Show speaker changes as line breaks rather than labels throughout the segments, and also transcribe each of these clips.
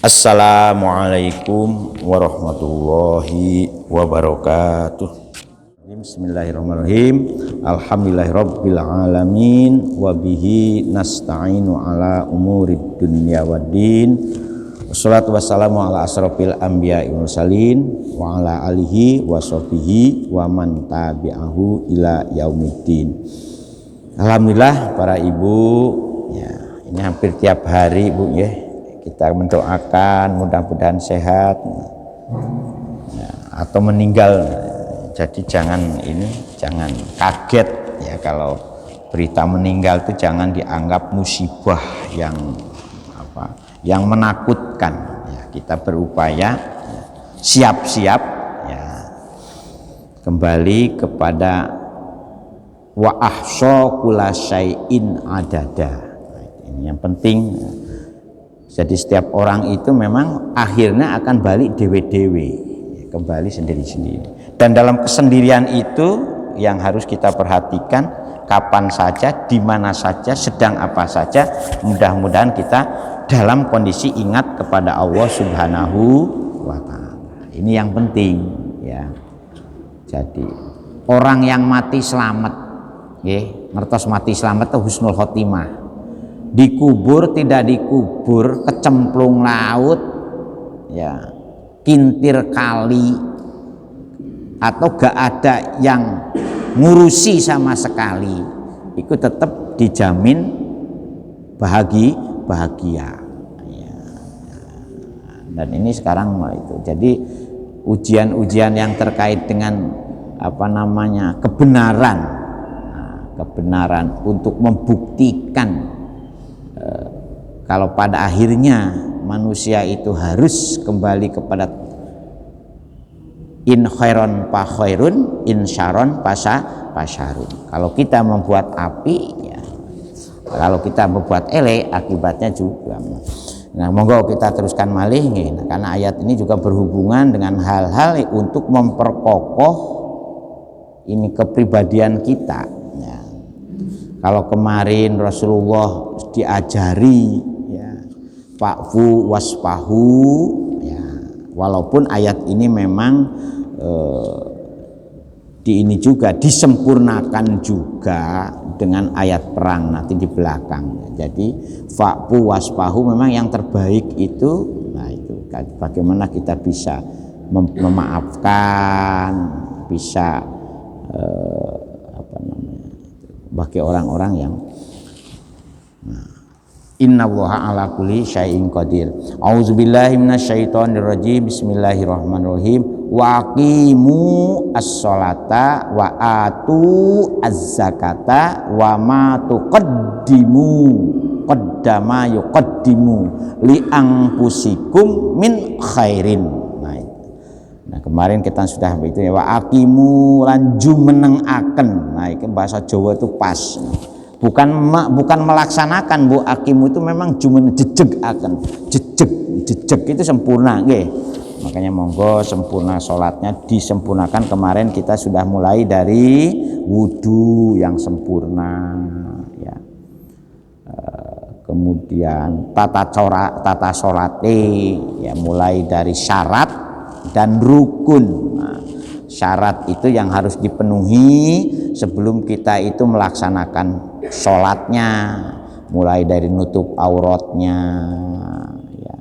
Assalamualaikum warahmatullahi wabarakatuh. Bismillahirrahmanirrahim. Alhamdulillahirabbil alamin wa bihi nasta'inu ala umurid dunya waddin. Wassalatu wassalamu ala asrofil anbiya'i wal mursalin wa ala alihi wa sahbihi wa man tabi'ahu ila yaumiddin. Alhamdulillah para ibu, ya, ini hampir tiap hari Bu ya. Kita mendoakan mudah-mudahan sehat ya, atau meninggal. Jadi jangan kaget ya kalau berita meninggal itu jangan dianggap musibah yang menakutkan. Ya, kita berupaya siap-siap ya, kembali kepada wa ahsa kulla syai'in adada. Ini yang penting. Jadi setiap orang itu memang akhirnya akan balik dewe-dewe, kembali sendiri-sendiri. Dan dalam kesendirian itu yang harus kita perhatikan, kapan saja, di mana saja, sedang apa saja, mudah-mudahan kita dalam kondisi ingat kepada Allah Subhanahu wa Ta'ala. Ini yang penting ya. Jadi orang yang mati selamat, ngertos mati selamat itu husnul khotimah. Dikubur tidak dikubur kecemplung laut ya, kintir kali, atau gak ada yang ngurusi sama sekali, itu tetap dijamin bahagia ya. Dan ini sekarang itu jadi ujian-ujian yang terkait dengan kebenaran untuk membuktikan kalau pada akhirnya manusia itu harus kembali kepada in khairon fa khairun, in syaron fasyarun. Kalau kita membuat api ya, kalau kita membuat elek akibatnya juga. Nah, monggo kita teruskan malih nah, karena ayat ini juga berhubungan dengan hal-hal untuk memperkokoh ini kepribadian kita ya. Kalau kemarin Rasulullah diajari ya, fa'fu wasfahu ya, walaupun ayat ini memang ini juga disempurnakan juga dengan ayat perang nanti di belakang. Jadi fa'fu wasfahu memang yang terbaik itu, nah itu bagaimana kita bisa memaafkan, bisa bagi orang-orang yang innallaha ala kulli syai'in qadir. Auzubillahi minasyaitonirrajim. Bismillahirrahmanirrahim. Wa aqimu as-sholata wa atu az-zakata wa ma tuqaddimu qaddama yuqaddimu li anfusikum min khairin. Nah, kemarin kita sudah itu ya, wa aqimu lan jumenengaken. Nah, itu bahasa Jawa itu pas. Bukan melaksanakan, Bu. Aqimu itu memang jumen jejeg itu sempurna nggih. Makanya monggo sempurna sholatnya disempurnakan. Kemarin kita sudah mulai dari wudu yang sempurna ya. Kemudian tata sholate ya, mulai dari syarat dan rukun. Nah, syarat itu yang harus dipenuhi sebelum kita itu melaksanakan sholatnya, mulai dari nutup auratnya ya.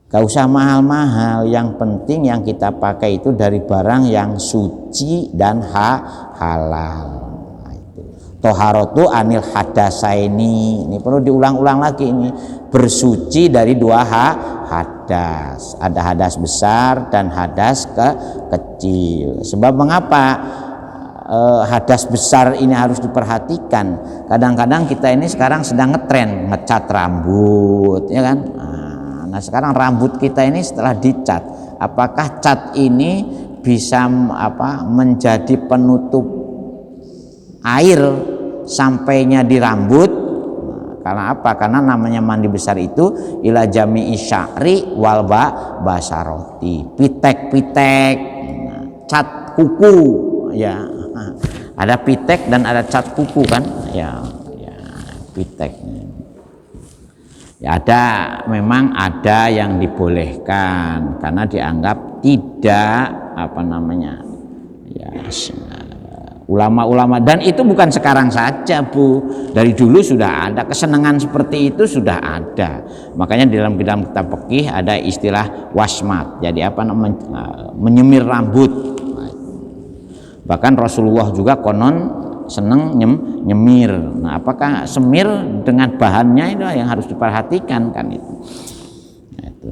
Gak usah mahal-mahal, yang penting yang kita pakai itu dari barang yang suci dan halal. Nah, itu toharotu anil hadasaini, ini perlu diulang-ulang lagi, ini bersuci dari dua hadas. Ada hadas besar dan hadas kecil. Sebab mengapa hadas besar ini harus diperhatikan? Kadang-kadang kita ini sekarang sedang ngetren ngecat rambut ya kan. Nah sekarang rambut kita ini setelah dicat, apakah cat ini bisa menjadi penutup air sampainya di rambut? Karena apa? Karena namanya mandi besar itu ila jami'i sya'ri wal basaroti, pitek-pitek, cat kuku ya. Ada pitek dan ada cat kuku kan ya, pitek. Ya, memang ada yang dibolehkan karena dianggap tidak ya, ulama-ulama, dan itu bukan sekarang saja Bu, dari dulu sudah ada kesenangan seperti itu, sudah ada. Makanya dalam kitab fikih ada istilah wasmat, jadi menyemir rambut. Bahkan Rasulullah juga konon seneng nyemir. Nah, apakah semir dengan bahannya itu yang harus diperhatikan kan itu. Nah, itu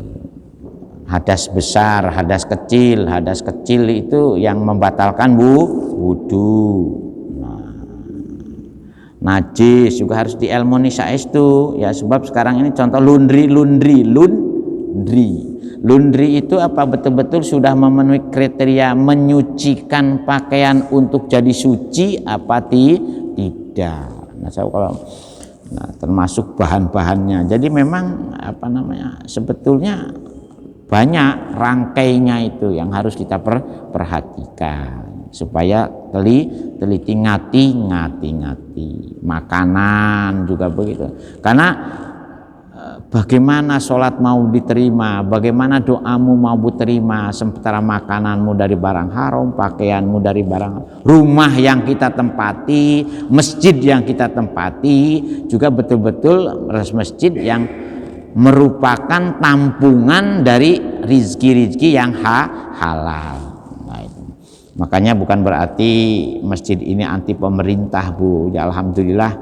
hadas besar, hadas kecil. Hadas kecil itu yang membatalkan wudu. Nah, najis juga harus dielmoni saestu ya, sebab sekarang ini contoh laundry itu apa, betul-betul sudah memenuhi kriteria menyucikan pakaian untuk jadi suci apa tidak. Nah, termasuk bahan-bahannya. Jadi memang sebetulnya banyak rangkainya itu yang harus kita perhatikan supaya teliti ngati makanan juga begitu. Karena bagaimana sholat mau diterima, bagaimana doamu mau diterima, sementara makananmu dari barang haram, pakaianmu dari barang, rumah yang kita tempati, masjid yang kita tempati juga betul-betul masjid yang merupakan tampungan dari rizki-rizki yang halal. Nah, itu. Makanya bukan berarti masjid ini anti pemerintah Bu, ya alhamdulillah.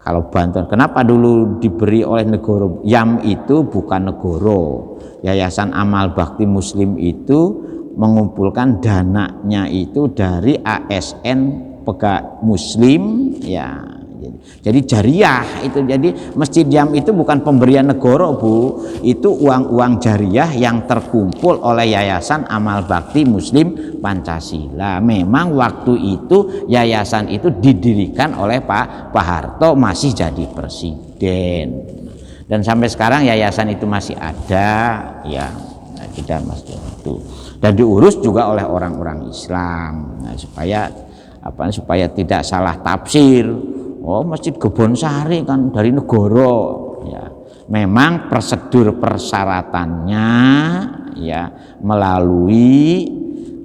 Kalau bantuan, kenapa dulu diberi oleh negara? YAM itu bukan negara. Yayasan Amal Bakti Muslim itu mengumpulkan dananya itu dari ASN Pegawai Muslim ya. Jadi jariah itu. Jadi Masjid YAM itu bukan pemberian negara Bu, itu uang-uang jariah yang terkumpul oleh Yayasan Amal Bakti Muslim Pancasila. Memang waktu itu yayasan itu didirikan oleh Pak Harto masih jadi presiden, dan sampai sekarang yayasan itu masih ada ya, tidak masjid itu, dan diurus juga oleh orang-orang Islam. Nah, supaya tidak salah tafsir. Oh, Masjid Kebonsari kan dari negara ya. Memang prosedur persyaratannya ya melalui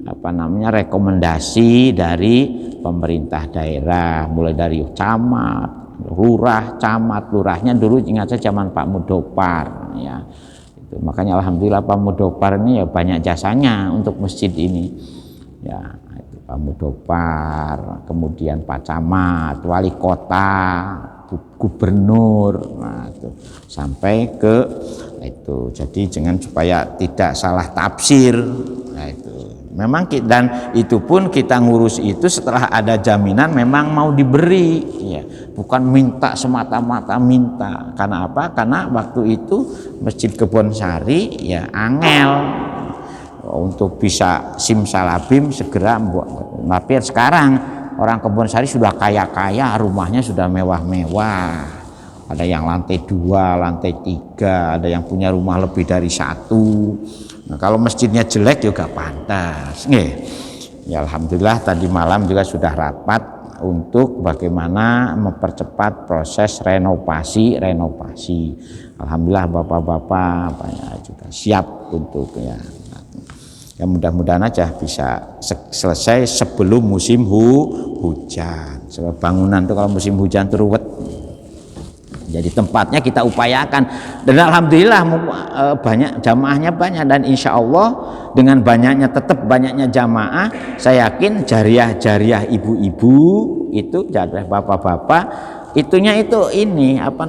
rekomendasi dari pemerintah daerah, mulai dari camat, lurahnya dulu ingat saya zaman Pak Mudopar ya. Itu makanya alhamdulillah Pak Mudopar ini ya banyak jasanya untuk masjid ini. Ya, Pak Mudopar, kemudian Pak Camat, Wali Kota, Gubernur, nah itu sampai ke itu. Jadi jangan supaya tidak salah tafsir. Nah itu. Memang dan itu pun kita ngurus itu setelah ada jaminan memang mau diberi, ya, bukan minta semata-mata minta. Karena apa? Karena waktu itu Masjid Kebonsari ya angel untuk bisa simsalabim segera tapi sekarang orang Kebonsari sudah kaya-kaya, rumahnya sudah mewah-mewah, ada yang lantai 2, lantai 3, ada yang punya rumah lebih dari 1. Nah, kalau masjidnya jelek juga pantas ya. Alhamdulillah tadi malam juga sudah rapat untuk bagaimana mempercepat proses renovasi. Alhamdulillah bapak-bapak juga siap untuk ya mudah-mudahan aja bisa selesai sebelum musim hujan. Sebab bangunan itu kalau musim hujan itu ruwet. Jadi tempatnya kita upayakan, dan alhamdulillah banyak jamaahnya banyak, dan insya Allah dengan tetap banyaknya jamaah, saya yakin jariah ibu-ibu itu, jariah bapak-bapak itunya itu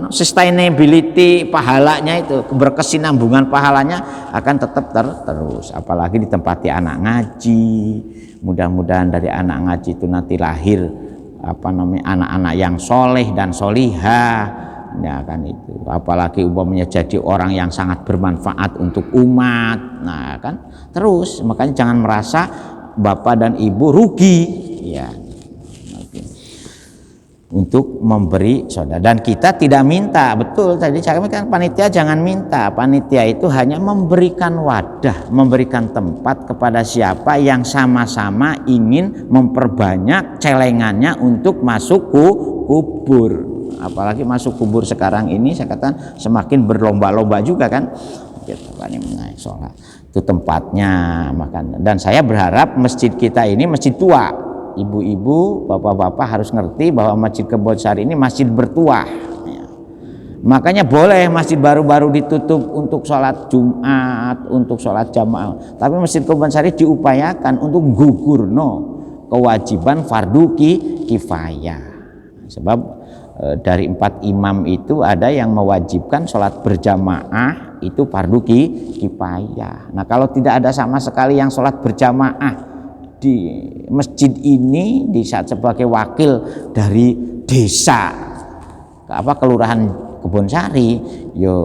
sustainability pahalanya itu, keberkesinambungan pahalanya akan tetap terus. Apalagi ditempati anak ngaji, mudah-mudahan dari anak ngaji itu nanti lahir anak-anak yang soleh dan solihah ya kan itu. Apalagi umpamanya jadi orang yang sangat bermanfaat untuk umat, nah kan terus. Makanya jangan merasa bapak dan ibu rugi ya untuk memberi saudara, dan kita tidak minta. Betul tadi saya katakan panitia jangan minta. Panitia itu hanya memberikan wadah, memberikan tempat kepada siapa yang sama-sama ingin memperbanyak celengannya untuk masuk kubur. apalagi masuk kubur sekarang ini saya katakan semakin berlomba-lomba juga kan gitu kan ini sholat itu tempatnya makan. Dan saya berharap masjid kita ini masjid tua, ibu-ibu bapak-bapak harus ngerti bahwa Masjid Kebonsari ini masjid bertuah ya. Makanya boleh masjid baru-baru ditutup untuk sholat Jumat, untuk sholat jamaah, tapi Masjid Kebonsari diupayakan untuk gugurno kewajiban fardu kifayah. Sebab dari 4 imam itu ada yang mewajibkan sholat berjamaah itu fardu kifayah. Nah kalau tidak ada sama sekali yang sholat berjamaah di masjid ini di saat sebagai wakil dari desa kelurahan Kebonsari, yo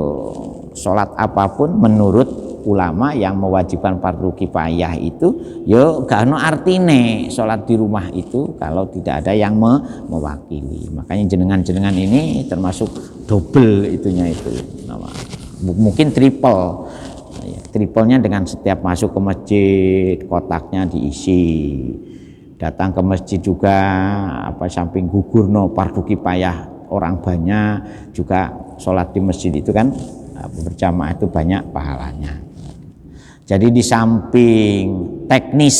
sholat apapun menurut ulama yang mewajibkan fardu kifayah itu yo gak ono artine sholat di rumah itu kalau tidak ada yang mewakili. Makanya jenengan-jenengan ini termasuk double itunya itu mungkin triple ya, triplenya dengan setiap masuk ke masjid kotaknya diisi, datang ke masjid juga samping gugurno fardu kifayah orang banyak juga sholat di masjid itu kan berjamaah itu banyak pahalanya. Jadi di samping teknis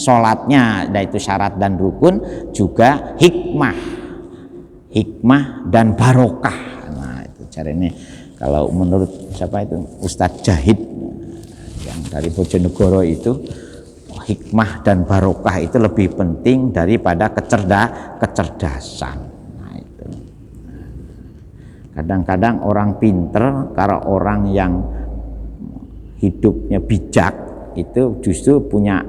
sholatnya yaitu syarat dan rukun juga hikmah dan barokah. Nah itu caranya kalau menurut siapa itu Ustadz Jahid yang dari Bojonegoro itu hikmah dan barokah itu lebih penting daripada kecerdasan. Nah itu kadang-kadang orang pinter kalau orang yang hidupnya bijak itu justru punya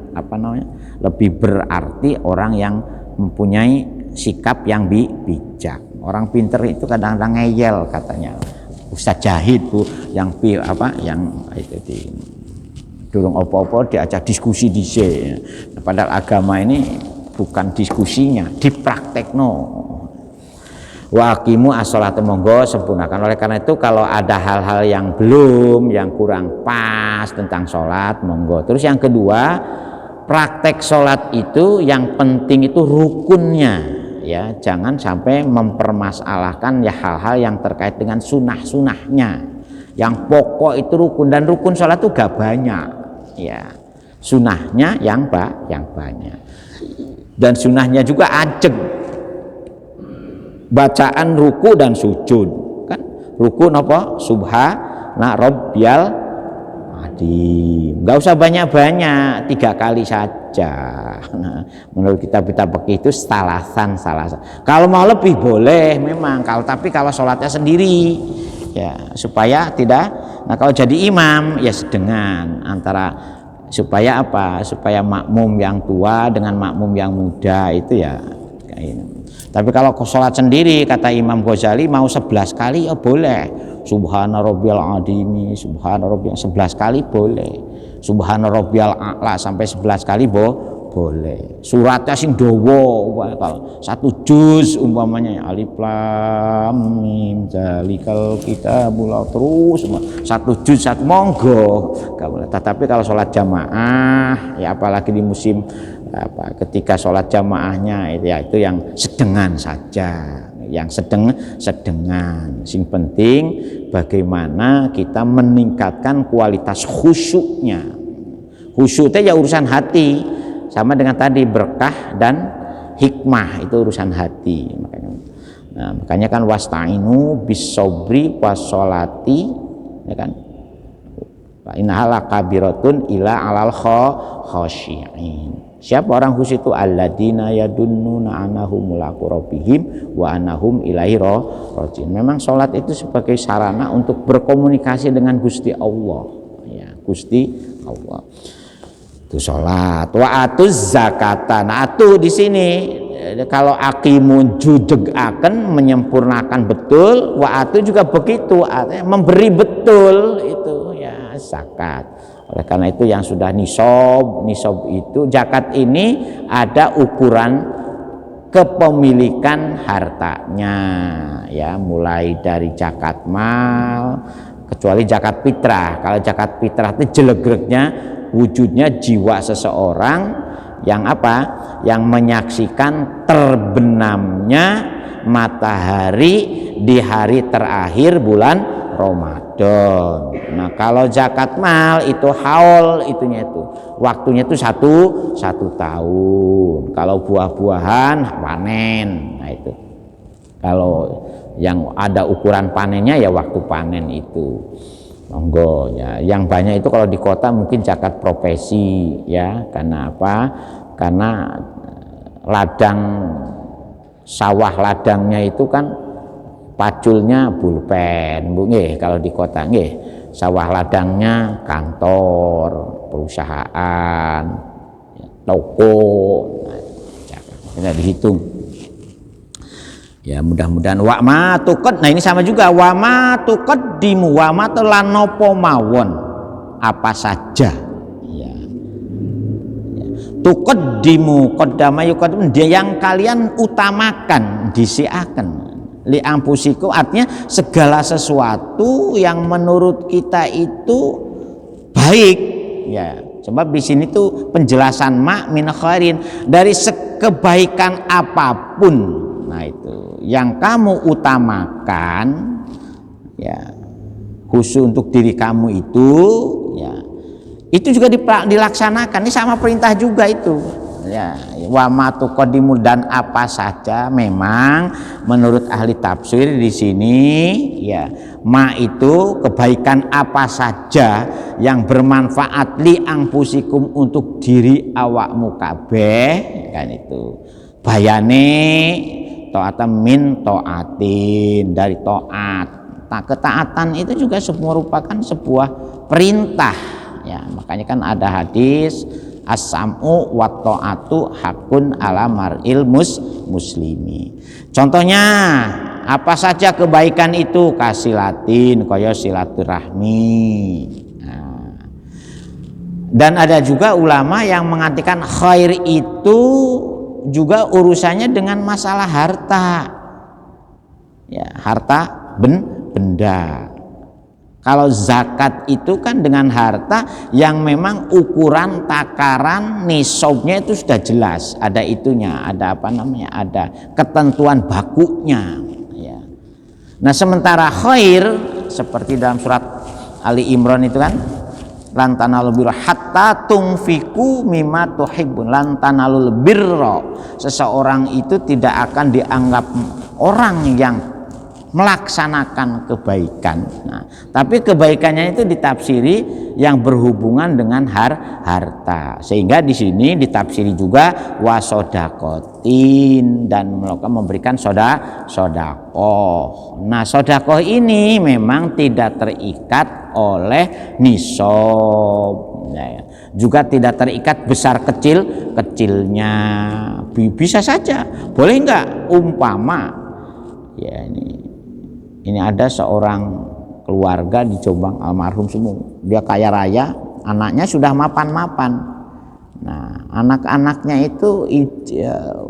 lebih berarti orang yang mempunyai sikap yang bijak. Orang pinter itu kadang-kadang ngeyel katanya Ustadz Jahid bu yang itu di durung opo-opo diajak diskusi dhisik. Padahal agama ini bukan diskusinya, dipraktekno. Wa aqimu as-sholata, monggo sempurnakan. Oleh karena itu kalau ada hal-hal yang kurang pas tentang sholat monggo. Terus yang kedua, praktek sholat itu yang penting itu rukunnya ya, jangan sampai mempermasalahkan ya hal-hal yang terkait dengan sunah-sunahnya. Yang pokok itu rukun, dan rukun sholat itu gak banyak ya, sunahnya yang banyak, dan sunahnya juga ajeg. Bacaan ruku dan sujud kan, ruku napa subhana rabbiyal azim, nggak usah banyak-banyak, 3 kali saja. Nah, menurut kitab-kitab fikih itu salasan. Kalau mau lebih boleh memang, tapi kalau sholatnya sendiri ya supaya tidak. Nah kalau jadi imam ya sedengan antara supaya supaya makmum yang tua dengan makmum yang muda itu ya ini. Tapi kalau sholat sendiri kata Imam Ghazali mau 11 kali ya boleh. Subhana rabbiyal azimi, subhana rabbiyal 11 kali boleh. Subhana rabbiyal a'la sampai 11 kali boleh. Suratnya sing dawa, kalau 1 juz umpamanya alif lam mim zalikal kitabul, terus 1 juz 1 monggo. Tetapi kalau sholat jamaah ya apalagi di musim ketika sholat jamaahnya itu yang sedengan saja, yang sedengan. Sing penting bagaimana kita meningkatkan kualitas khusyuknya. Khusyuknya ya urusan hati, sama dengan tadi berkah dan hikmah itu urusan hati. Makanya kan wasta'inu bis-sobri was-sholati ya kan, wa innaha lakabiratun ila alal khashi'in. Siapa orang khusyuk itu? Alladzina yadunnuna annahum mulaqu rabbihim wa annahum ilaihi raji'un. Memang sholat itu sebagai sarana untuk berkomunikasi dengan Gusti Allah ya, Gusti Allah. Itu sholat. Wa atuz zakata. Nah, atu di sini kalau aqimun judegaken menyempurnakan betul, wa atu juga begitu, memberi betul itu ya zakat. Oleh karena itu yang sudah nisab itu zakat ini ada ukuran kepemilikan hartanya ya, mulai dari zakat mal, kecuali zakat fitrah. Kalau zakat fitrah itu jelegreknya wujudnya jiwa seseorang yang yang menyaksikan terbenamnya matahari di hari terakhir bulan Ramadan. Nah, kalau zakat mal itu haul itunya itu. Waktunya itu satu tahun. Kalau buah-buahan panen. Nah, itu. Kalau yang ada ukuran panennya ya waktu panen itu. Monggo ya. Yang banyak itu kalau di kota mungkin zakat profesi ya. Karena apa? Karena ladang sawah ladangnya itu kan paculnya pulpen, Bu nggih, kalau di kota nggih. Sawah ladangnya kantor, perusahaan, toko. Nah, dihitung. Ya mudah-mudahan wa ma tuqad. Nah ini sama juga wa ma tuqaddimu wa ma lan napa mawon apa saja ya. Tuqaddimu qaddama yuqaddim dia yang kalian utamakan disiakan li ampusiku artinya segala sesuatu yang menurut kita itu baik ya. Sebab di sini tuh penjelasan ma min khairin dari kebaikan apapun. Nah itu yang kamu utamakan ya khusus untuk diri kamu itu ya itu juga dilaksanakan. Ini sama perintah juga itu ya wa ma tuqaddimu dan apa saja memang menurut ahli tafsir di sini ya ma itu kebaikan apa saja yang bermanfaat li angpusikum untuk diri awakmu kabeh kan itu bayane ta'atan min ta'atin dari ta'at. Nah, ketaatan itu juga merupakan sebuah perintah ya. Makanya kan ada hadis as-sam'u wa ta'atu hakun ala mar'il muslimi. Contohnya apa saja kebaikan itu kasilatin kaya silaturahmi. Nah, dan ada juga ulama yang mengatakan khair itu juga urusannya dengan masalah harta ya, harta benda. Kalau zakat itu kan dengan harta yang memang ukuran takaran nisabnya itu sudah jelas, ada itunya, ada apa namanya, ada ketentuan bakunya ya. Nah sementara khair seperti dalam surat Ali Imran itu kan lan tanalul birra hatta tunfiku mimma tuhibbun. Lan tanalul birra, seseorang itu tidak akan dianggap orang yang melaksanakan kebaikan. Nah, tapi kebaikannya itu ditafsiri yang berhubungan dengan harta. Sehingga di sini ditafsiri juga wasodakotin dan memberikan sodakoh. Nah, sodakoh ini memang tidak terikat oleh nisab. Ya, juga tidak terikat besar kecilnya. Bisa saja, boleh enggak umpama ya ini ada seorang keluarga di Jombang almarhum semua, dia kaya raya, anaknya sudah mapan-mapan. Nah anak-anaknya itu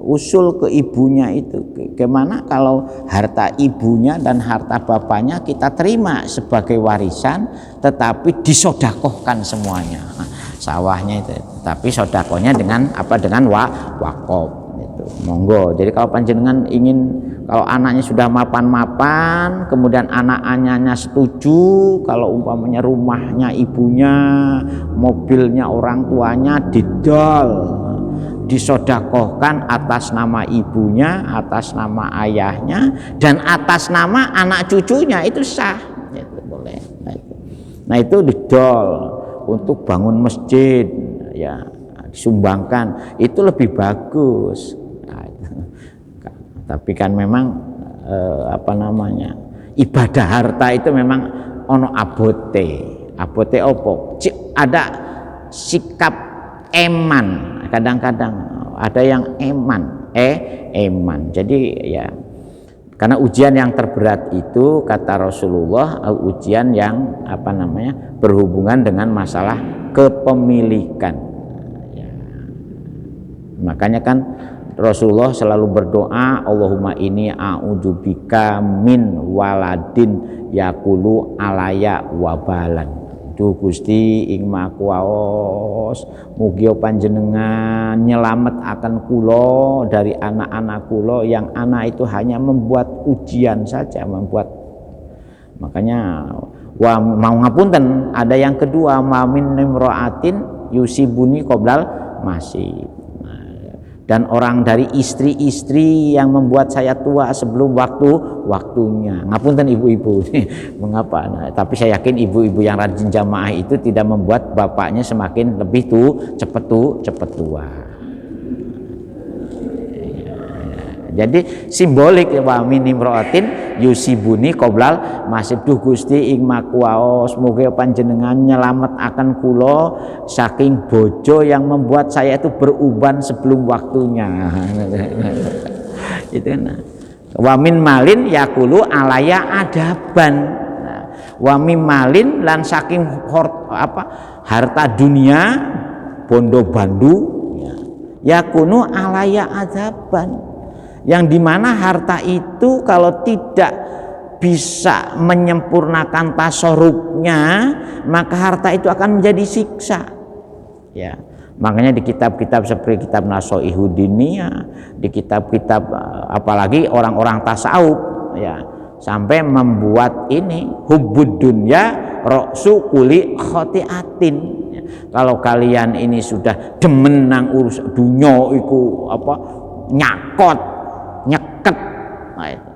usul ke ibunya itu gimana kalau harta ibunya dan harta bapaknya kita terima sebagai warisan tetapi disodakohkan semuanya. Nah, sawahnya itu tapi sodakohnya dengan apa, dengan wakaf itu monggo. Jadi kalau panjenengan ingin, kalau anaknya sudah mapan-mapan kemudian anak-anaknya setuju, kalau umpamanya rumahnya ibunya, mobilnya orang tuanya didol, disodakohkan atas nama ibunya, atas nama ayahnya, dan atas nama anak cucunya, itu sah, itu boleh. Nah itu didol untuk bangun masjid ya, disumbangkan, itu lebih bagus. Tapi kan memang apa namanya, ibadah harta itu memang ono abote opo, ada sikap eman, kadang-kadang ada yang eman. Jadi ya karena ujian yang terberat itu kata Rasulullah ujian yang apa namanya berhubungan dengan masalah kepemilikan ya. Makanya kan Rasulullah selalu berdoa, Allahumma inni a'udzubika min waladin yakulu alaya wabalan. Duh Gusti ing Maha Kuwaos, mugi panjenengan nyelamet akan kula dari anak-anak kula yang anak itu hanya membuat ujian saja, makanya mau ngapunten. Ada yang kedua, mamin nimra'atin yusibuni qoblal masih. Dan orang dari istri-istri yang membuat saya tua sebelum waktunya. Ngapunten ibu-ibu. Mengapa? Nah, tapi saya yakin ibu-ibu yang rajin jamaah itu tidak membuat bapaknya semakin lebih cepat tua. Jadi simbolik wa minim roatin yusibuni qoblal masih. Duh Gusti ing Maha Kuwaos, mugi panjenengan nyelamet akan kula saking bojo yang membuat saya itu beruban sebelum waktunya. Itu nah. Wa min malin yakulu alaya adaban. Nah, wa min malin lan saking harta dunia bondo bandu yakunu alaya adaban. Yang dimana harta itu kalau tidak bisa menyempurnakan tasorubnya, maka harta itu akan menjadi siksa. Ya, makanya di kitab-kitab seperti kitab Nashaikhud Diniyah, di kitab-kitab apalagi orang-orang tasawuf, ya, sampai membuat ini hubbud dunya ra'su kulli khati'atin. Ya, kalau kalian ini sudah demen nang urus dunya iku nyakot nyeket,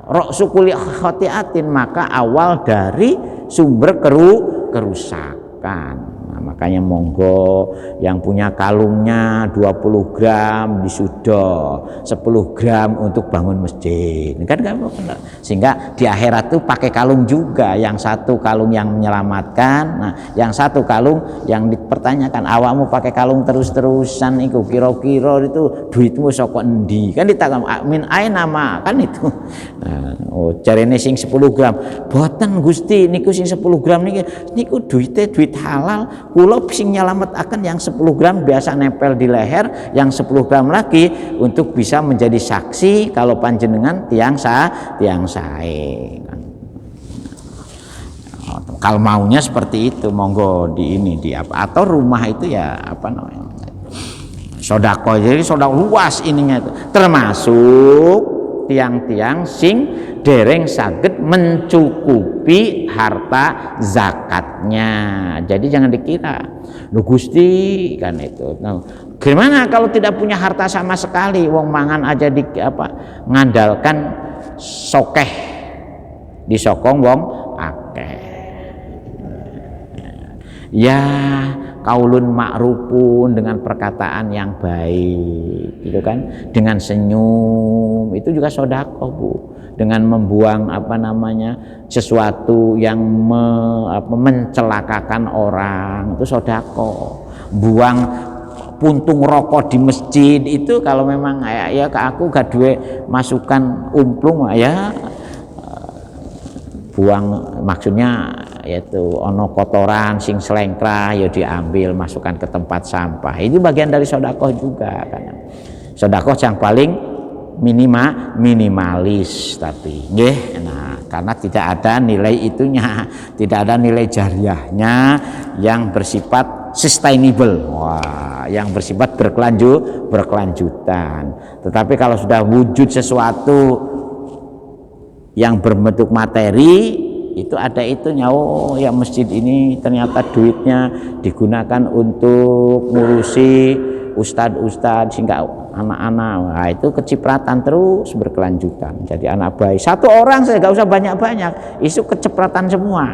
ra'su kulli khati'atin, maka awal dari sumber kerusakan. Nah, makanya monggo yang punya kalungnya 20 gram disudo, 10 gram untuk bangun masjid. Kan sehingga di akhirat tuh pakai kalung juga, yang satu kalung yang menyelamatkan, nah yang satu kalung yang dipertanyakan, awakmu pakai kalung terus-terusan iku kira-kira itu duitmu saka endi? Kan ditakon min aina ma, kan itu. Nah, jarene sing 10 gram, boten Gusti niku sing 10 gram niku duite duit halal. Kula sing nyelamet akan yang 10 gram biasa nempel di leher, yang 10 gram lagi untuk bisa menjadi saksi kalau panjenengan tiang sae. Kalau maunya seperti itu monggo di atau rumah itu ya sodako. Jadi sodako luas ininya itu, termasuk tiang-tiang sing dereng saged mencukupi harta zakatnya. Jadi jangan dikira lu Gusti kan itu. Nah, gimana kalau tidak punya harta sama sekali, wong mangan aja ngandalkan sokeh disokong wong akeh. Ya kaulun ma'rufun, dengan perkataan yang baik gitu kan, dengan senyum itu juga sedekah Bu. Dengan membuang sesuatu yang mencelakakan orang itu sedekah. Buang puntung rokok di masjid itu kalau memang ya ke aku gak duwe masukan umplung ya buang, maksudnya yaitu ono kotoran sing selengkrah ya diambil masukkan ke tempat sampah. Itu bagian dari sedekah juga kan. Sedekah yang paling minimalis tapi nggih. Nah, karena tidak ada nilai itunya, tidak ada nilai jariahnya yang bersifat sustainable. Wah, yang bersifat berkelanjutan. Tetapi kalau sudah wujud sesuatu yang berbentuk materi, itu ada itunya. Oh ya, masjid ini ternyata duitnya digunakan untuk ngurusi ustadz sehingga anak-anak, nah itu kecipratan terus berkelanjutan jadi anak baik. Satu orang saya gak usah banyak-banyak, itu kecipratan semua,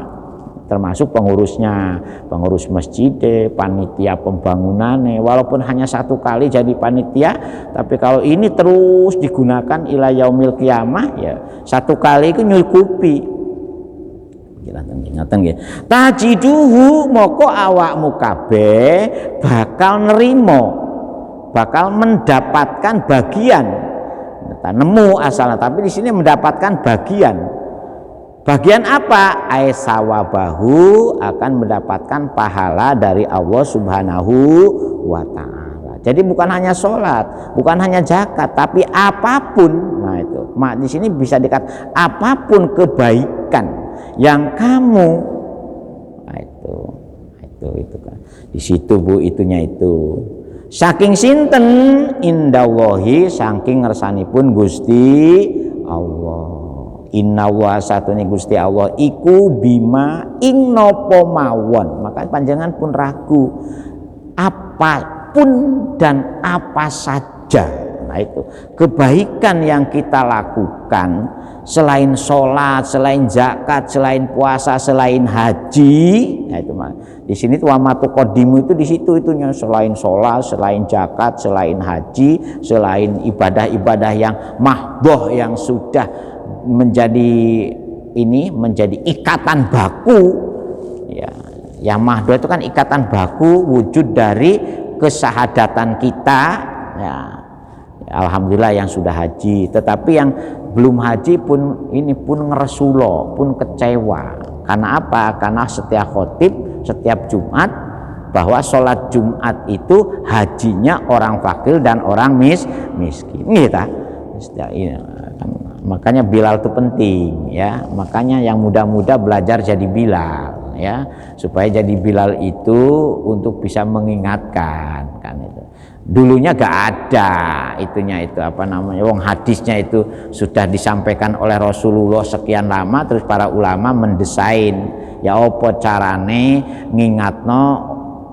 termasuk pengurusnya, pengurus masjid, panitia pembangunannya, walaupun hanya satu kali jadi panitia, tapi kalau ini terus digunakan ila yaumil qiyamah, ya satu kali itu nyukupi. Ngaten nggih. Tajiduhu moko awakmu kabeh bakal nerimo, bakal mendapatkan bagian. Nemu asalnya, tapi di sini mendapatkan bagian. Bagian apa? Aisawabahu, akan mendapatkan pahala dari Allah Subhanahu wa ta'ala. Jadi bukan hanya sholat, bukan hanya zakat, tapi apapun. Nah itu, di sini bisa dikatakan apapun kebaikan yang kamu itu kan di situ Bu, itunya itu saking sinten indallahi, saking ngersanipun Gusti Allah. Inna wa satune Gusti Allah iku bima ing napa mawon. Maka panjenengan pun ragu apapun dan apa saja. Nah itu kebaikan yang kita lakukan selain sholat, selain zakat, selain puasa, selain haji. Nah itu di sini tuh wamatu kodimu itu di situ itunya, selain sholat, selain zakat, selain haji, selain ibadah-ibadah yang mahdoh yang sudah menjadi ikatan baku ya. Yang mahdoh itu kan ikatan baku wujud dari kesahadatan kita ya. Alhamdulillah yang sudah haji, tetapi yang belum haji pun ini pun ngeresulo, pun kecewa. Karena apa? Karena setiap khotib, setiap Jumat bahwa sholat Jumat itu hajinya orang fakir dan orang miskin. Gitu. Makanya Bilal itu penting ya. Makanya yang muda-muda belajar jadi Bilal ya, supaya jadi Bilal itu untuk bisa mengingatkan kan itu. Dulunya gak ada itunya itu apa namanya, wong hadisnya itu sudah disampaikan oleh Rasulullah sekian lama, terus para ulama mendesain ya apa carane ngingatno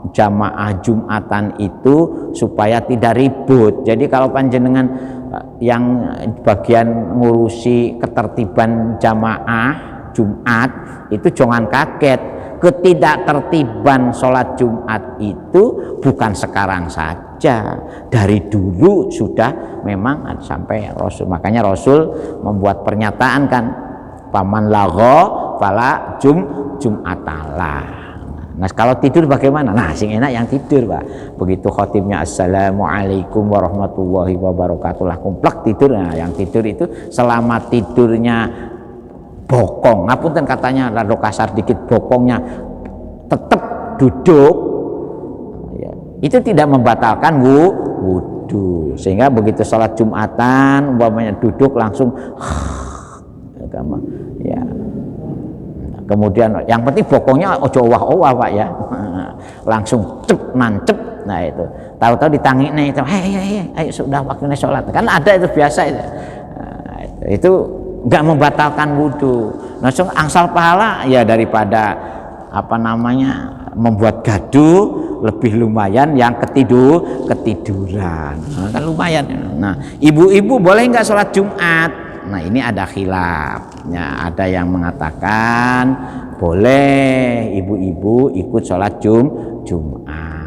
jamaah Jumatan itu supaya tidak ribut. Jadi kalau panjenengan yang bagian ngurusi ketertiban jamaah Jumat itu jangan kaget, ketidaktertiban sholat Jumat itu bukan sekarang saja, dari dulu sudah memang sampai Rasul. Makanya Rasul membuat pernyataan kan, paman lagho fala jum'atalah. Nah kalau tidur bagaimana? Nah sing enak yang tidur Pak. Begitu khotibnya assalamualaikum warahmatullahi wabarakatuh lah kumplek tidur. Nah yang tidur itu selama tidurnya bokong, ngapunten katanya rada kasar dikit, bokongnya tetap duduk ya, itu tidak membatalkan wudu. Sehingga begitu sholat Jumatan umpamanya duduk langsung ya. Kemudian yang penting bokongnya ojo owah-owah Pak ya. Langsung cep nancep. Nah itu tahu-tahu ditangiknya itu ayo sudah waktunya sholat. Kan ada itu biasa itu. Nah, itu nggak membatalkan wudhu, langsung angsal pahala ya, daripada apa namanya membuat gaduh lebih lumayan yang ketiduran. Nah, kan lumayan. Nah ibu-ibu boleh nggak sholat Jumat? Nah ini ada khilaf ya, ada yang mengatakan boleh ibu-ibu ikut sholat Jumat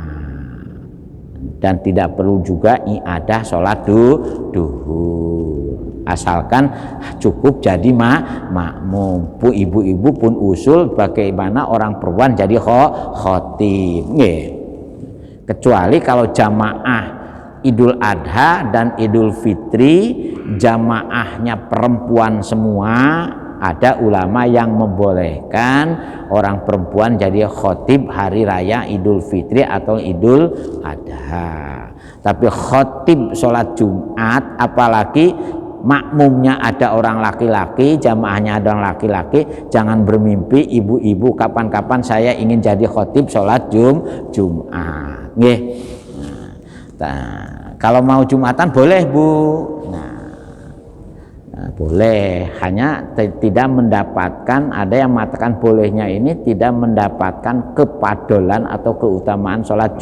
dan tidak perlu juga ada sholat duhur, asalkan cukup jadi makmum. Ibu-ibu pun usul bagaimana orang perempuan jadi khotib. Kecuali kalau jamaah Idul Adha dan Idul Fitri jamaahnya perempuan semua, ada ulama yang membolehkan orang perempuan jadi khotib hari raya Idul Fitri atau Idul Adha. Tapi khotib sholat Jumat, apalagi makmumnya ada orang laki-laki, jamaahnya ada orang laki-laki, jangan bermimpi ibu-ibu kapan-kapan saya ingin jadi khotib sholat Jumat. Nggih. Nah, kalau mau Jumatan boleh Bu. Nah, boleh, hanya tidak mendapatkan, ada yang mengatakan bolehnya ini tidak mendapatkan kepadolan atau keutamaan sholat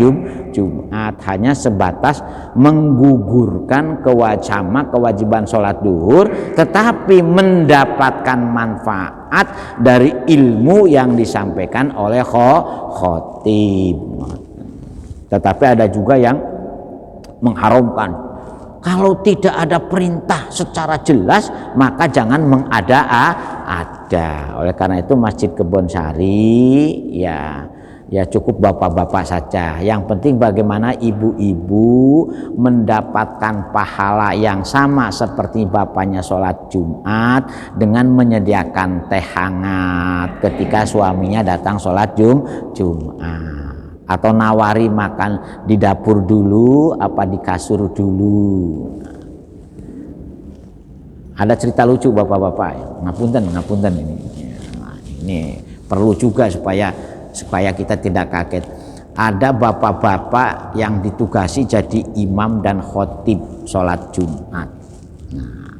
Jumat, hanya sebatas menggugurkan kewajiban sholat duhur, tetapi mendapatkan manfaat dari ilmu yang disampaikan oleh khotib. Tetapi ada juga yang mengharamkan, kalau tidak ada perintah secara jelas maka jangan mengada-ada. Oleh karena itu Masjid Kebonsari ya cukup bapak-bapak saja. Yang penting bagaimana ibu-ibu mendapatkan pahala yang sama seperti bapaknya sholat Jumat dengan menyediakan teh hangat ketika suaminya datang sholat Jumat. Atau nawari makan di dapur dulu apa di kasur dulu. Ada cerita lucu bapak-bapak, ngapunten ini. Nah, ini perlu juga supaya supaya kita tidak kaget. Ada bapak-bapak yang ditugasi jadi imam dan khotib sholat Jumat. Nah,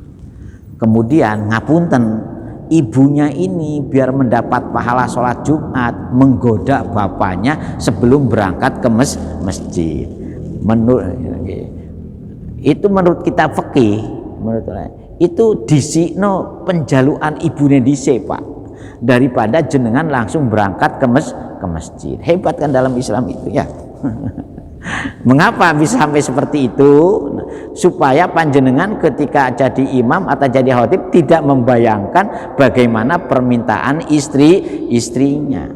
kemudian ngapunten, ibunya ini biar mendapat pahala sholat Jumat menggoda bapaknya sebelum berangkat ke masjid. Menurut kita fikih, itu disikno penjaluan ibune dhisik, Pak, daripada jenengan langsung berangkat ke masjid. Hebat kan dalam Islam itu ya. Mengapa bisa sampai seperti itu? Supaya panjenengan ketika jadi imam atau jadi khatib tidak membayangkan bagaimana permintaan istrinya.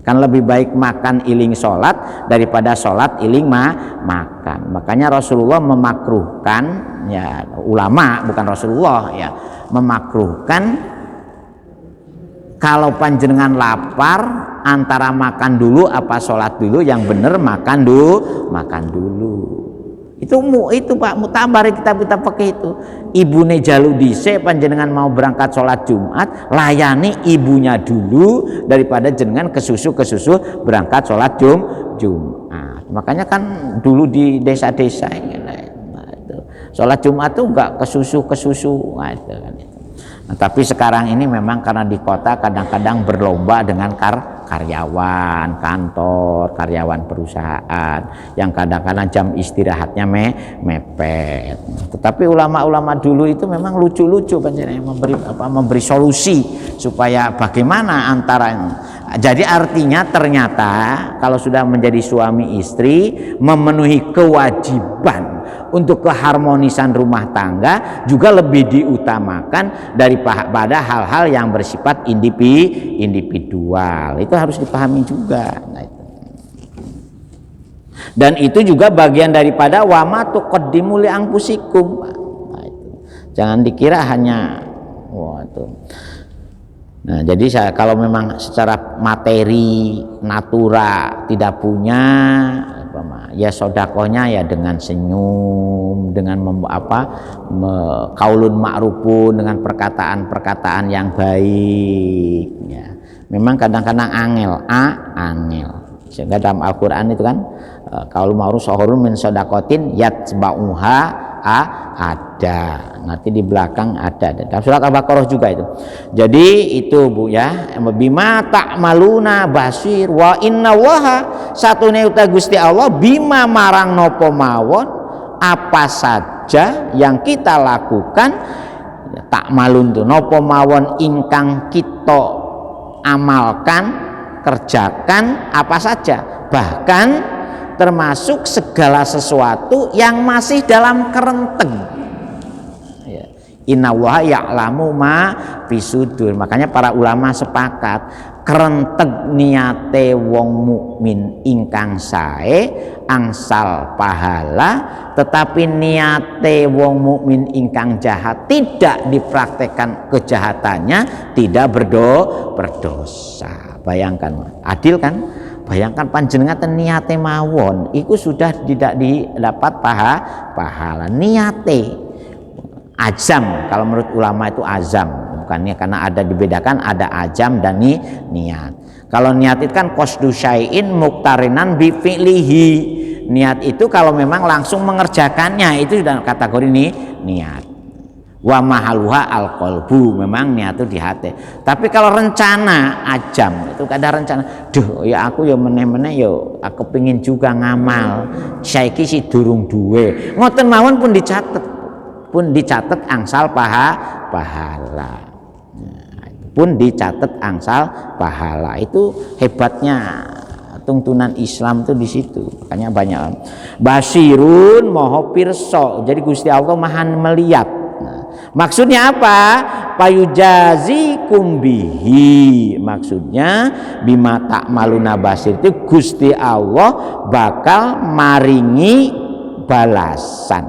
Kan lebih baik makan iling sholat daripada sholat iling makan. Makanya Rasulullah memakruhkan, ya ulama bukan Rasulullah ya, memakruhkan kalau panjenengan lapar antara makan dulu apa sholat dulu, yang bener makan dulu. Itu Pak mutabar kitab-kitab fikih itu. Ibune jalu dhisik panjenengan mau berangkat sholat Jumat, layani ibunya dulu daripada jenengan kesusu berangkat sholat Jumat. Makanya kan dulu di desa-desa sholat Jumat tuh enggak kesusu. Nah, tapi sekarang ini memang karena di kota kadang-kadang berlomba dengan karyawan kantor, karyawan perusahaan yang kadang-kadang jam istirahatnya mepet. Tetapi ulama-ulama dulu itu memang lucu-lucu memberi solusi supaya bagaimana antara. Jadi artinya ternyata kalau sudah menjadi suami istri memenuhi kewajiban untuk keharmonisan rumah tangga juga lebih diutamakan daripada hal-hal yang bersifat individual. Itu harus dipahami juga. Dan itu juga bagian daripada wa ma tuqaddimu li anfusikum. Jangan dikira hanya Nah, jadi kalau memang secara materi natura tidak punya, ya sodakohnya ya dengan senyum, dengan kaulun ma'rufun, dengan perkataan-perkataan yang baik. Ya. Memang kadang-kadang angel. Sehingga dalam Al-Quran itu kan kaulun ma'ruf sohorun min sodakotin yatba'uha ada, nanti di belakang ada dalam surat Al-Baqarah juga itu. Jadi itu Bu ya, bima ta'maluna basir wa innallaha satune uta Gusti Allah bima marang napa mawon apa saja yang kita lakukan ta'malun tu napa mawon ingkang kita amalkan kerjakan apa saja, bahkan termasuk segala sesuatu yang masih dalam kerenteng. Innallaha ya'lamu ma fisudur. Makanya para ulama sepakat kerenteg niate wong mukmin ingkang sae angsal pahala, tetapi niate wong mukmin ingkang jahat tidak dipraktekkan kejahatannya tidak berdosa. Bayangkan, adil kan? Bayangkan panjenengan niate mawon iku sudah tidak didapat pahala. Niate azam, kalau menurut ulama itu azam, bukannya karena ada dibedakan ada azam dan niat. Kalau niat itu kan qasdu syai'in muqtarinan bi fi'lihi. Niat itu kalau memang langsung mengerjakannya itu sudah kategori niat. Wa mahaluha al-qalbu, memang niat itu di hati. Tapi kalau rencana azam itu ada rencana, duh ya aku ya meneh-meneh ya aku pengin juga ngamal, saiki si durung duwe, ngoten mawon pun dicatat angsal pahala. Pun dicatat angsal pahala. Itu hebatnya tuntunan Islam itu di situ. Makanya banyak basirun moho pirsa. Jadi Gusti Allah Maha melihat. Maksudnya apa? Payujazikum bihi. Maksudnya bima ta'maluna basir itu Gusti Allah bakal maringi balasan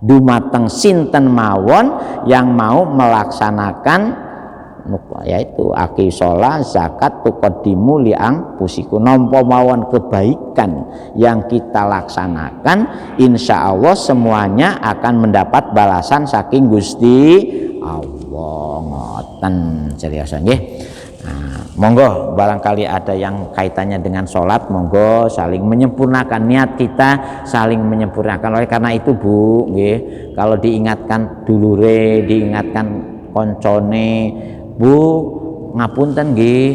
dumateng sinten mawon yang mau melaksanakan yaitu aki sholat zakat tuqaddimu li anfusikum, nampa mawon kebaikan yang kita laksanakan insya Allah semuanya akan mendapat balasan saking Gusti Allah. Ngoten serius nggih. Nah, Monggo barangkali ada yang kaitannya dengan sholat, monggo saling menyempurnakan niat kita, saling menyempurnakan. Oleh karena itu Bu, nggih, kalau diingatkan dulure, diingatkan koncone, Bu, ngapunten nggih,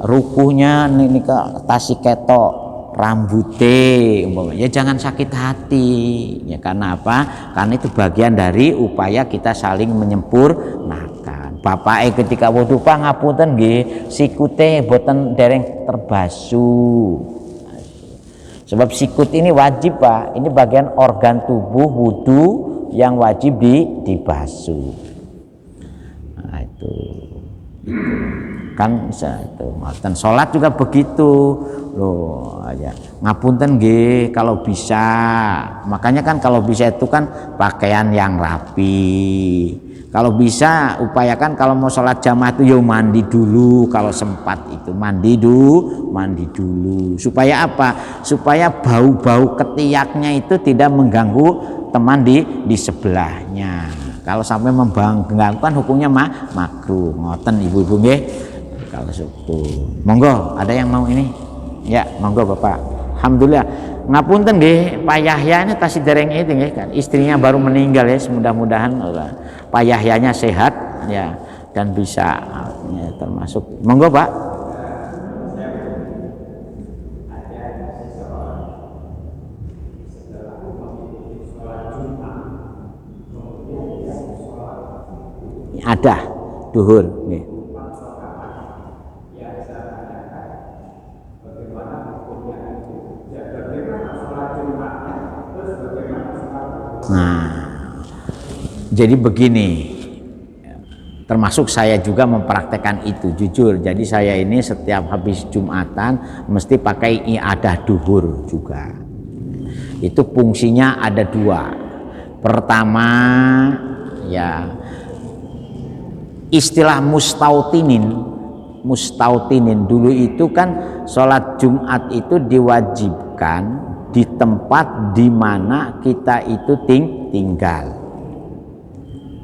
rukuhnya nika tasih ketok rambute ya jangan sakit hati ya. Karena apa? Karena itu bagian dari upaya kita saling menyempurnakan. Bapak ketika wudu pangapunten nggih, sikute boten dereng terbasuh. Sebab sikut ini wajib Pak, ini bagian organ tubuh wudu yang wajib dibasuh. Nah itu kan itu. Dan sholat juga begitu loh aja. Ngapunten nggih kalau bisa. Makanya kan kalau bisa itu kan pakaian yang rapi. Kalau bisa upayakan kalau mau sholat jamaah itu ya mandi dulu, kalau sempat itu mandi dulu. Supaya apa? Supaya bau-bau ketiaknya itu tidak mengganggu teman di sebelahnya. Kalau sampai mengganggu kan hukumnya makruh. Ngoten ibu-ibu nggih. Kalau suku. Monggo, ada yang mau ini? Ya, monggo Bapak. Alhamdulillah. Ngapunten nggih, Pak Yahya ini tasih dereng itu nggih kan. Istrinya baru meninggal ya, mudah-mudahan Pak Yahyanya sehat ya dan bisa ya, termasuk. Monggo Pak. Ada duhur nggih. Nah, jadi begini, termasuk saya juga mempraktekkan itu jujur. Jadi saya ini setiap habis Jumatan mesti pakai iadah duhur juga. Itu fungsinya ada dua. Pertama ya istilah mustautinin dulu itu kan sholat Jumat itu diwajibkan di tempat di mana kita itu tinggal.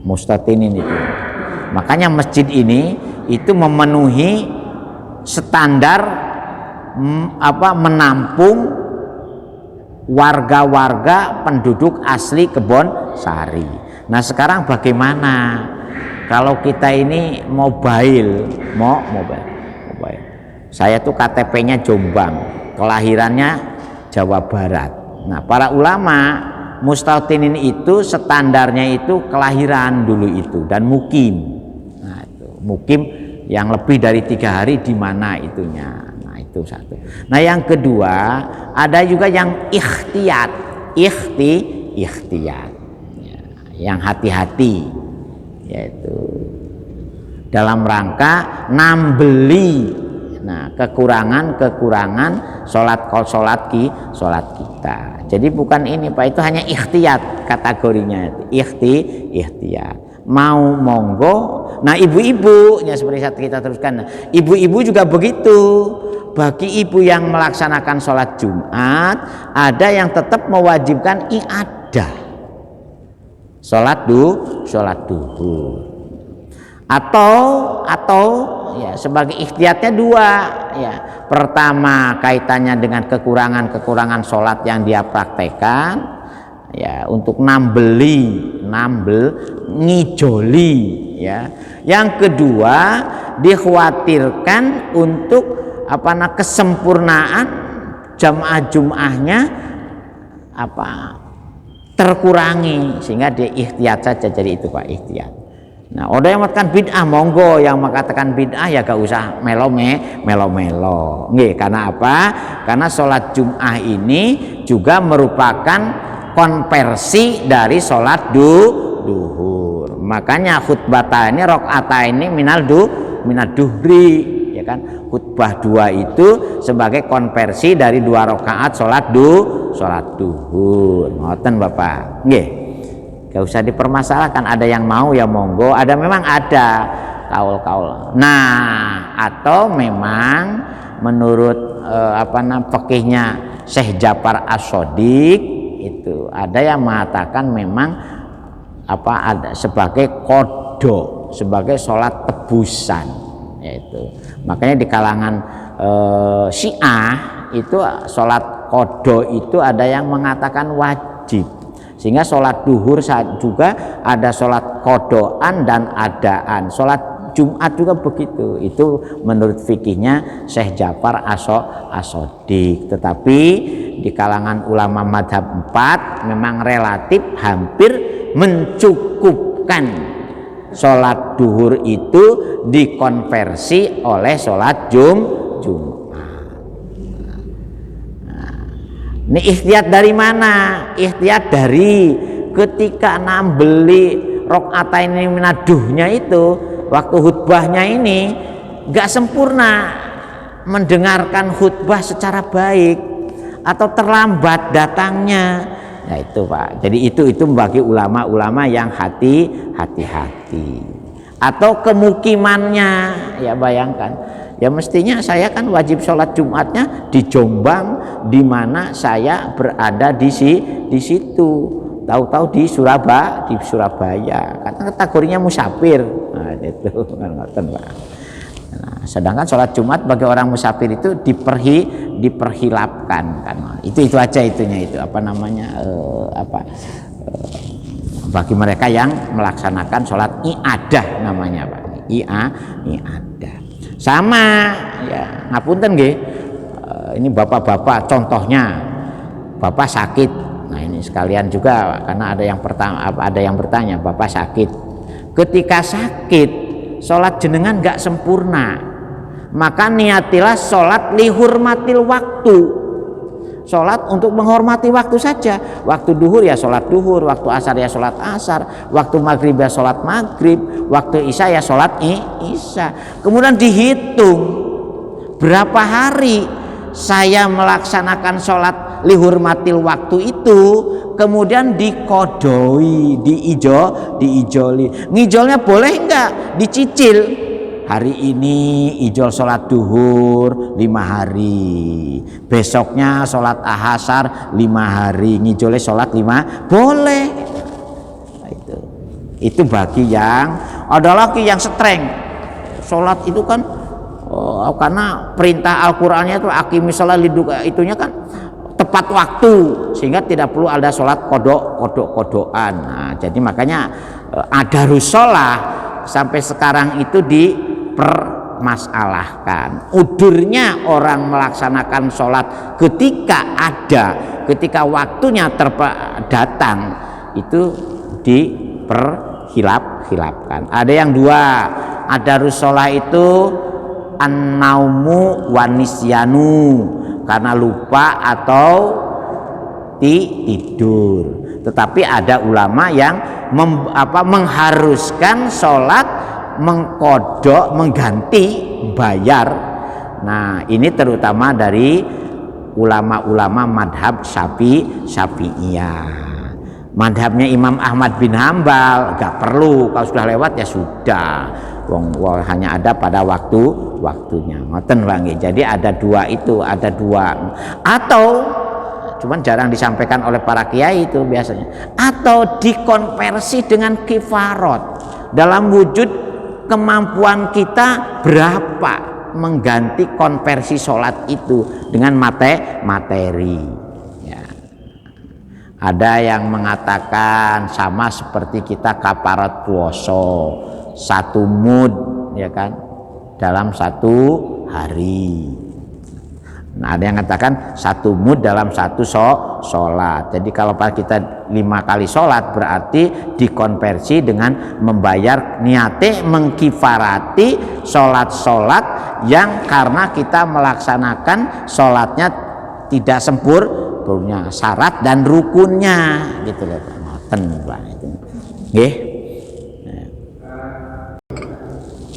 Mustatinin itu. Makanya masjid ini itu memenuhi standar menampung warga-warga penduduk asli Kebon Sari. Nah, sekarang bagaimana kalau kita ini mobile. Saya tuh KTP-nya Jombang, kelahirannya Jawa Barat. Nah, para ulama mustautinin itu standarnya itu kelahiran dulu itu dan mukim. Nah, itu mukim yang lebih dari 3 hari di mana itunya. Nah, itu satu. Nah, yang kedua ada juga yang ikhtiyat, ya, yang hati-hati, yaitu dalam rangka nambeli. Nah, kekurangan sholat kita. Jadi bukan ini Pak, itu hanya ikhtiyat kategorinya. Ikhtiyat. Mau monggo. Nah, ibu-ibu ya seperti saat kita teruskan. Ibu-ibu juga begitu. Bagi ibu yang melaksanakan sholat Jumat, ada yang tetap mewajibkan iadah. Sholat duhur. Atau ya sebagai ikhtiyatnya dua ya. Pertama kaitannya dengan kekurangan sholat yang dia praktekkan ya, untuk ngijoli ya. Yang kedua dikhawatirkan untuk kesempurnaan jamaah Jum'ahnya terkurangi, sehingga dia ikhtiyat saja. Jadi itu Pak, ikhtiyat. Nah, ada yang mengatakan bid'ah, monggo. Yang mengatakan bid'ah ya gak usah melo. Nggih, karena apa? Karena sholat Jum'ah ini juga merupakan konversi dari sholat duhur. Makanya khutbah ini rakaat ini minal duhri, ya kan? Khutbah 2 itu sebagai konversi dari 2 rakaat sholat duhur. Ngoten Bapak. Nggih. Gak usah dipermasalahkan, ada yang mau ya monggo, memang ada kaul. Nah, atau memang menurut fikihnya Syekh Ja'far As-Shadiq itu ada yang mengatakan memang ada sebagai qadha, sebagai sholat tebusan yaitu. Makanya di kalangan Syiah itu sholat qadha itu ada yang mengatakan wajib, sehingga sholat duhur juga ada sholat qadhaan dan adaan. Sholat Jumat juga begitu. Itu menurut fikihnya Syekh Ja'far As-Shadiq. Tetapi di kalangan ulama madhab 4 memang relatif hampir mencukupkan sholat duhur itu dikonversi oleh sholat Jumat. Ini ikhtiyat dari mana? Ikhtiyat dari ketika beli rokataini minaduhnya itu, waktu khutbahnya ini gak sempurna mendengarkan khutbah secara baik atau terlambat datangnya. Nah itu Pak. Jadi itu bagi ulama-ulama yang hati-hati. Atau kemukimannya, ya bayangkan. Ya mestinya saya kan wajib sholat Jumatnya di Jombang, di mana saya berada di situ. Tahu-tahu di Surabaya, karena kategorinya musafir. Nah, itu kan ngoten, Pak. Nah, sedangkan sholat Jumat bagi orang musafir itu diperhilapkan kan. Itu aja itunya itu apa namanya bagi mereka yang melaksanakan sholat iadah namanya, Pak. Iadah. Sama ya, ngapunten nggih. Ini bapak-bapak contohnya bapak sakit. Nah ini sekalian juga karena ada yang bertanya, bapak sakit. Ketika sakit, sholat jenengan gak sempurna, maka niatilah sholat lihurmatil waktu. Sholat untuk menghormati waktu saja. Waktu duhur ya sholat duhur, waktu asar ya sholat asar, waktu maghrib ya sholat maghrib, waktu isya ya sholat isya. Kemudian dihitung berapa hari saya melaksanakan sholat lihurmatil waktu itu, kemudian dikodoi, diijoli. Ngijolnya boleh enggak? Dicicil. Hari ini ijol sholat duhur 5 hari, besoknya sholat asar 5 hari, ngijolnya sholat 5, boleh. Nah, itu bagi yang ada lagi yang streng. Sholat itu kan karena perintah Al-Qur'annya itu aqimis shalah liduka, itunya kan tepat waktu sehingga tidak perlu ada sholat kodok-kodokan. Nah, jadi makanya adarus sholah sampai sekarang itu dipermasalahkan. Udurnya orang melaksanakan sholat ketika waktunya datang itu diperhilapkan. Ada yang dua, adarus sholah itu an-naumu wanisyanu, karena lupa atau tidur. Tetapi ada ulama yang mengharuskan sholat mengkodok, mengganti, bayar. Nah ini terutama dari ulama-ulama madhab Syafi'iyah. Madhabnya Imam Ahmad bin Hambal gak perlu, kalau sudah lewat ya sudah. Hanya ada pada waktunya. Ngoten Bang. Jadi ada dua itu, ada dua. Atau cuman jarang disampaikan oleh para kiai itu biasanya. Atau dikonversi dengan kifarot. Dalam wujud kemampuan kita berapa mengganti konversi sholat itu dengan materi. Ya. Ada yang mengatakan sama seperti kita kafarat puasa, 1 mud ya kan dalam 1 hari. Nah, ada yang mengatakan 1 mud dalam 1 sholat. Jadi kalau kita 5 kali sholat berarti dikonversi dengan membayar niate mengkifarati sholat-sholat yang karena kita melaksanakan sholatnya tidak sempurna, syarat dan rukunnya gitu loh. Ngoten Pak itu. Nggih.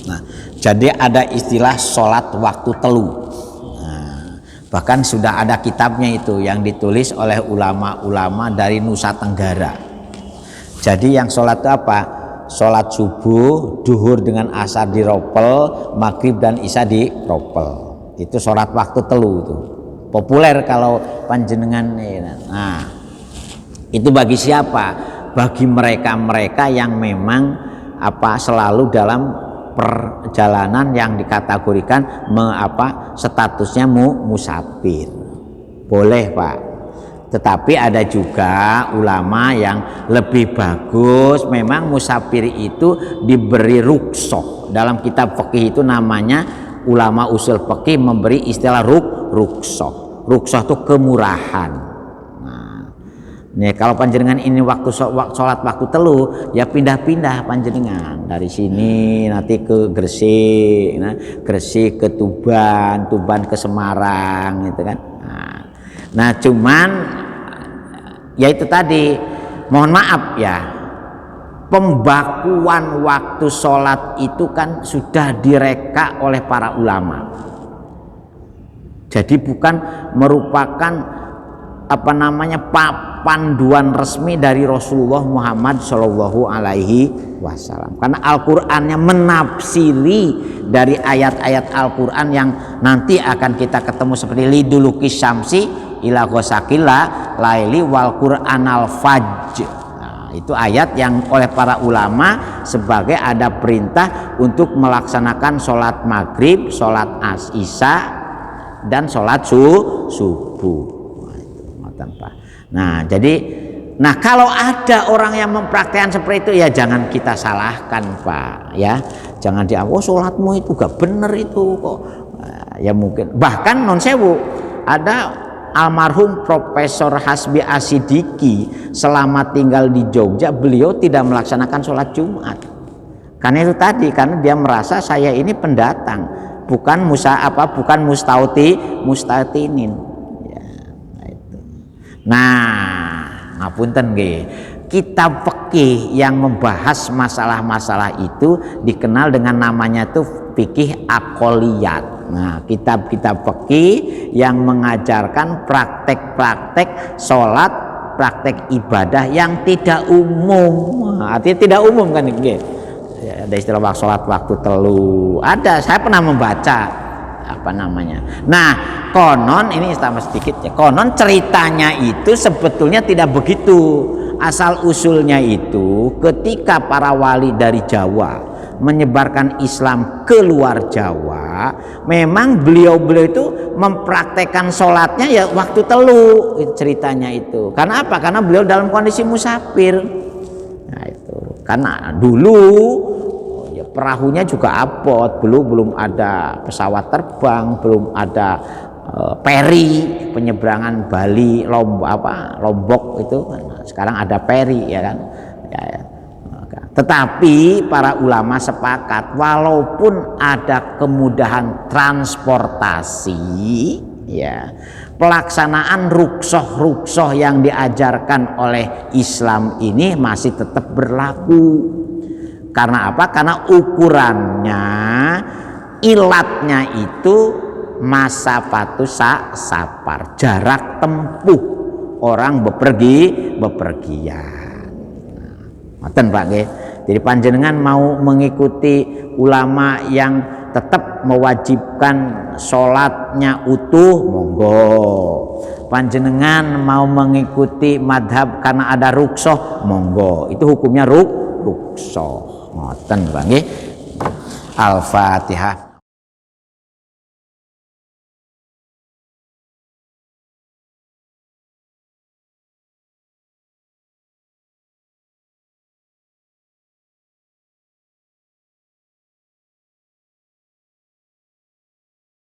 Nah, jadi ada istilah sholat waktu telu. Bahkan sudah ada kitabnya itu yang ditulis oleh ulama-ulama dari Nusa Tenggara. Jadi yang sholat itu apa? Sholat subuh, duhur dengan asar di ropel, maghrib dan isya di ropel. Itu sholat waktu telu itu. Populer kalau panjenengan. Nah, itu bagi siapa? Bagi mereka-mereka yang memang selalu dalam perjalanan yang dikategorikan statusnya musafir. Boleh Pak. Tetapi ada juga ulama yang lebih bagus, memang musafir itu diberi rukhsah. Dalam kitab fikih itu namanya, ulama usul fikih memberi istilah rukhsah. Rukhsah itu kemurahan. Nah, nih kalau panjenengan ini waktu sholat waktu telu, ya pindah-pindah panjenengan dari sini nanti ke Gresik, Gresik ke Tuban, Tuban ke Semarang, gitu kan. Nah cuman ya itu tadi, mohon maaf ya, pembakuan waktu sholat itu kan sudah direka oleh para ulama. Jadi bukan merupakan panduan resmi dari Rasulullah Muhammad Shallallahu Alaihi Wasallam. Karena Al-Qur'annya menafsiri dari ayat-ayat Al-Qur'an yang nanti akan kita ketemu seperti liduluki syamsi ila ghosakila laili wal Qur'anal fajr. Nah, itu ayat yang oleh para ulama sebagai ada perintah untuk melaksanakan sholat maghrib, sholat isya, dan sholat subuh. Nah jadi, kalau ada orang yang mempraktekkan seperti itu, ya jangan kita salahkan Pak, ya jangan sholatmu itu gak bener itu kok. Ya mungkin bahkan non sewu, ada almarhum Profesor Hasbi Asidiki selama tinggal di Jogja, beliau tidak melaksanakan sholat Jumat. Karena itu tadi, karena dia merasa saya ini pendatang, bukan mustautinin. Nah, ngapunten nggih. Kitab fikih yang membahas masalah-masalah itu dikenal dengan namanya tuh fikih aqoliyat. Nah, kitab-kitab fikih yang mengajarkan praktek-praktek sholat, praktek ibadah yang tidak umum. Artinya tidak umum kan nggih. Ya, ada istilah sholat waktu telu. Ada, saya pernah membaca Nah, konon ini tambah sedikit ya. Konon ceritanya itu sebetulnya tidak begitu. Asal usulnya itu ketika para wali dari Jawa menyebarkan Islam ke luar Jawa, memang beliau-beliau itu mempraktekkan sholatnya ya waktu telu, ceritanya itu. Karena apa? Karena beliau dalam kondisi musafir. Nah itu. Karena dulu perahunya juga abot, belum ada pesawat terbang, belum ada peri penyeberangan Bali Lombok itu. Sekarang ada peri ya kan. Ya. Tetapi para ulama sepakat, walaupun ada kemudahan transportasi, ya pelaksanaan rukhsah yang diajarkan oleh Islam ini masih tetap berlaku. Karena apa? Karena ukurannya, ilatnya itu masafatus safar, jarak tempuh orang bepergian. Ngoten Pak nggih. Jadi panjenengan mau mengikuti ulama yang tetap mewajibkan sholatnya utuh, monggo. Panjenengan mau mengikuti madhab karena ada rukhsah, monggo. Itu hukumnya rukhsah. Ngoten Pak nggih. Al-Fatihah.